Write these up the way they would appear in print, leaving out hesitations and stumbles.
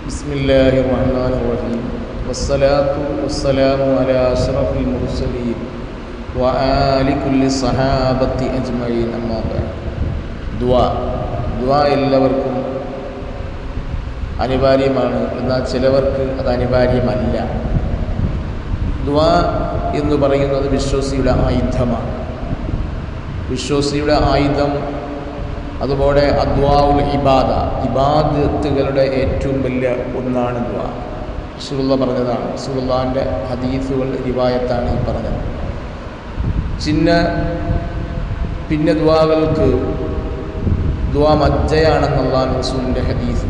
ബിസ്മില്ലാഹിർ റഹ്മാനിർ റഹീം വസ്സലാത്തു വസ്സലാമു അലാ അഷ്റഫിൽ മുർസലീൻ വആലി കുല്ലി സഹാബത്തി അജ്മഈൻ അമ്മാ ബഅദ്. ദുആ എല്ലാവർക്കും അനിവാര്യമാണ്, എന്നാൽ ചിലവർക്ക് അത് അനിവാര്യമല്ല. ദുആ എന്ന് പറയുന്നത് വിശ്വാസിയുടെ ആയുധമാണ്. വിശ്വാസിയുടെ ആയുധം. അതുപോലെ അദ്വാഉൽ ഇബാദത്തുകളുടെ ഏറ്റവും വലിയ ഒന്നാണ് ദുആ. റസൂലുള്ളാഹി പറഞ്ഞതാണ്. റസൂലുള്ളാഹിൻ്റെ ഹദീസുകൾ റിവായത്താണ് ഈ പറഞ്ഞത്. പിന്നെ ദുആകൾക്ക് ദുആ മജ്ജയാണെന്നുള്ളതാണ് റസൂലിൻ്റെ ഹദീസ്.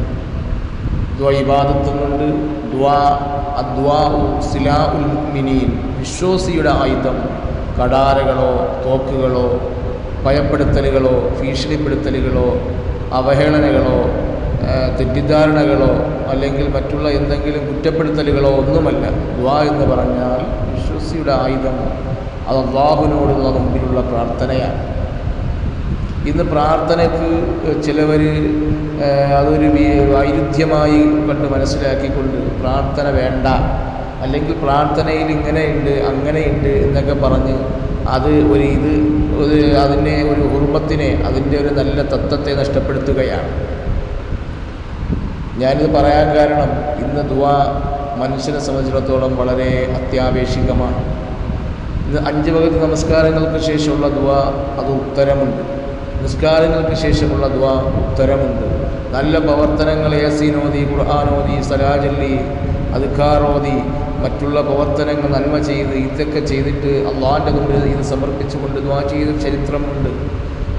ദുആ ഇബാദത്തുകൊണ്ട് അദ്വാഉ സിലാഉൽ മുഅ്മിനീൻ, വിശ്വാസിയുടെ ആയുധം കടാരകളോ തോക്കുകളോ ഭയപ്പെടുത്തലുകളോ ഭീഷണിപ്പെടുത്തലുകളോ അവഹേളനകളോ തെറ്റിദ്ധാരണകളോ അല്ലെങ്കിൽ മറ്റുള്ള എന്തെങ്കിലും കുറ്റപ്പെടുത്തലുകളോ ഒന്നുമല്ല. ദുആ എന്ന് പറഞ്ഞാൽ വിശ്വാസിയുടെ ആയുധം. അത് അല്ലാഹുവിനോടുള്ള മുമ്പിലുള്ള പ്രാർത്ഥനയാണ്. ഇന്ന് പ്രാർത്ഥനയ്ക്ക് ചിലവർ അതൊരു വൈരുദ്ധ്യമായി കണ്ട് മനസ്സിലാക്കിക്കൊണ്ട് പ്രാർത്ഥന വേണ്ട, അല്ലെങ്കിൽ പ്രാർത്ഥനയിൽ ഇങ്ങനെയുണ്ട് അങ്ങനെയുണ്ട് എന്നൊക്കെ പറഞ്ഞ് അത് അതിനെ ഒരു ഹുർമത്തിനെ, അതിൻ്റെ ഒരു നല്ല തത്വത്തെ നഷ്ടപ്പെടുത്തുകയാണ്. ഞാനിത് പറയാൻ കാരണം ഇന്ന് ദുആ മനുഷ്യനെ സംബന്ധിച്ചിടത്തോളം വളരെ അത്യാവേശികമാണ്. ഇന്ന് 5 വഖ്ത് നമസ്കാരങ്ങൾക്ക് ശേഷമുള്ള ദുആ അത് ഉത്തരമുണ്ട്. നിസ്കാരങ്ങൾക്ക് ശേഷമുള്ള ദുആ ഉത്തരമുണ്ട്. നല്ല പ്രവർത്തനങ്ങൾ യാസീനോദി, ഖുർആനോദി, സലാജല്ലി, അദ്കാറോദി, മറ്റുള്ള പ്രവർത്തനങ്ങൾ നന്മ ചെയ്ത് ഇതൊക്കെ ചെയ്തിട്ട് അള്ളാഹിൻ്റെ മുമ്പിൽ ഇത് സമർപ്പിച്ചുകൊണ്ട് ദുആ ചെയ്ത ചരിത്രമുണ്ട്.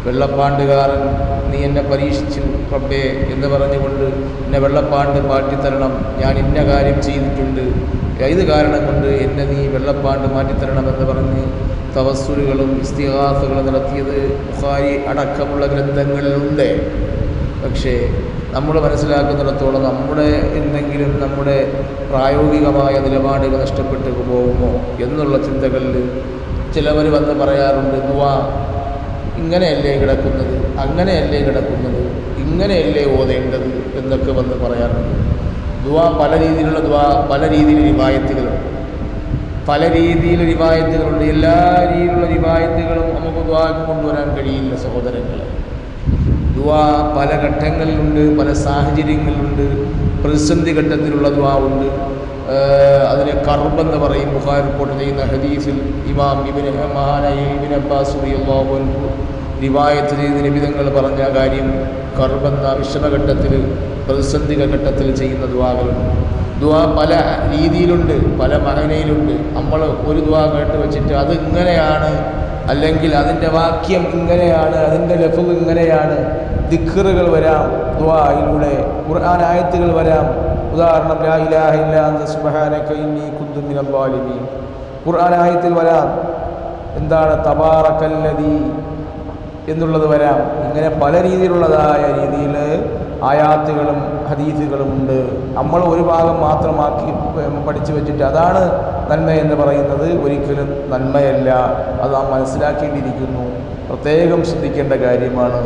വെള്ളപ്പാണ്ടുകാരൻ നീ എന്നെ പരീക്ഷിച്ചു റബ്ബേ എന്ന് പറഞ്ഞുകൊണ്ട് എന്നെ വെള്ളപ്പാണ്ട് മാറ്റിത്തരണം, ഞാൻ ഇന്ന കാര്യം ചെയ്തിട്ടുണ്ട്, ഇത് കാരണം കൊണ്ട് എന്നെ നീ വെള്ളപ്പാണ്ട് മാറ്റിത്തരണമെന്ന് പറഞ്ഞ് തവസ്സുലുകളും ഇസ്തിഗാസകളും നടത്തിയത് ബുഖാരി അടക്കമുള്ള ഗ്രന്ഥങ്ങളിലുണ്ട്. പക്ഷേ നമ്മൾ മനസ്സിലാക്കുന്നിടത്തോളം നമ്മുടെ പ്രായോഗികമായ നിലപാടുകൾ നഷ്ടപ്പെട്ടു പോകുമോ എന്നുള്ള ചിന്തകളിൽ ചിലവർ വന്ന് പറയാറുണ്ട്, ദുആ ഇങ്ങനെയല്ലേ കിടക്കുന്നത്, അങ്ങനെയല്ലേ കിടക്കുന്നത്, ഇങ്ങനെയല്ലേ ഓതേണ്ടത് എന്നൊക്കെ വന്ന് പറയാറുണ്ട്. ദുആ പല രീതിയിൽ റിവായത്തുകളുണ്ട്. എല്ലാ രീതിയിലുള്ള റിവായത്തുകളും നമുക്ക് ദുആക്ക് കൊണ്ടുവരാൻ കഴിയില്ല സഹോദരങ്ങളെ. ദുആ പല ഘട്ടങ്ങളിലുണ്ട്, പല സാഹചര്യങ്ങളിലുണ്ട്. പ്രതിസന്ധി ഘട്ടത്തിലുള്ള ദുആ ഉണ്ട്. അതിനെ കർബെന്ന് പറയും. ബുഖാരി റിപ്പോർട്ട് ചെയ്യുന്ന ഹദീസിൽ മഹാനായ ഇബ്നു അബ്ബാസ് റളിയല്ലാഹു അൻഹു റിവായത്ത് ചെയ്ത് നബി തങ്ങൾ പറഞ്ഞ കാര്യം, കർബെന്ന വിഷമഘട്ടത്തിൽ, പ്രതിസന്ധി ഘട്ടത്തിൽ ചെയ്യുന്ന ദുആകളുണ്ട്. ദുആ പല രീതിയിലുണ്ട്, പല മഅനയിലുണ്ട്. നമ്മൾ ഒരു ദുആ കേട്ട് വെച്ചിട്ട് അത് ഇങ്ങനെയാണ്, അല്ലെങ്കിൽ അതിൻ്റെ വാക്യം ഇങ്ങനെയാണ്, അതിൻ്റെ ലഫ്ള് ഇങ്ങനെയാണ്. ദിക്റുകൾ വരാം ദുആയിലൂടെ, ഖുർആൻ ആയത്തുകൾ വരാം. ഉദാഹരണം ലാ ഇലാഹ ഇല്ലാ അൻത സുബ്ഹാനക ഇന്നി കുന്തു മിനൽ ളാലിമീൻ. ഖുർആൻ ആയത്തിൽ വരാം എന്താണ് തബാറകല്ലദീ എന്നുള്ളത് വരാം. ഇങ്ങനെ പല രീതിയിലുള്ളതായ രീതിയിൽ ആയാത്തുകളും ഹദീസുകളും ഉണ്ട്. നമ്മൾ ഒരു ഭാഗം മാത്രമാക്കി പഠിച്ചു വെച്ചിട്ട് അതാണ് നന്മയെന്ന് പറയുന്നത് ഒരിക്കലും നന്മയല്ല. അത് നാം മനസ്സിലാക്കേണ്ടിയിരിക്കുന്നു. പ്രത്യേകം ശ്രദ്ധിക്കേണ്ട കാര്യമാണ്.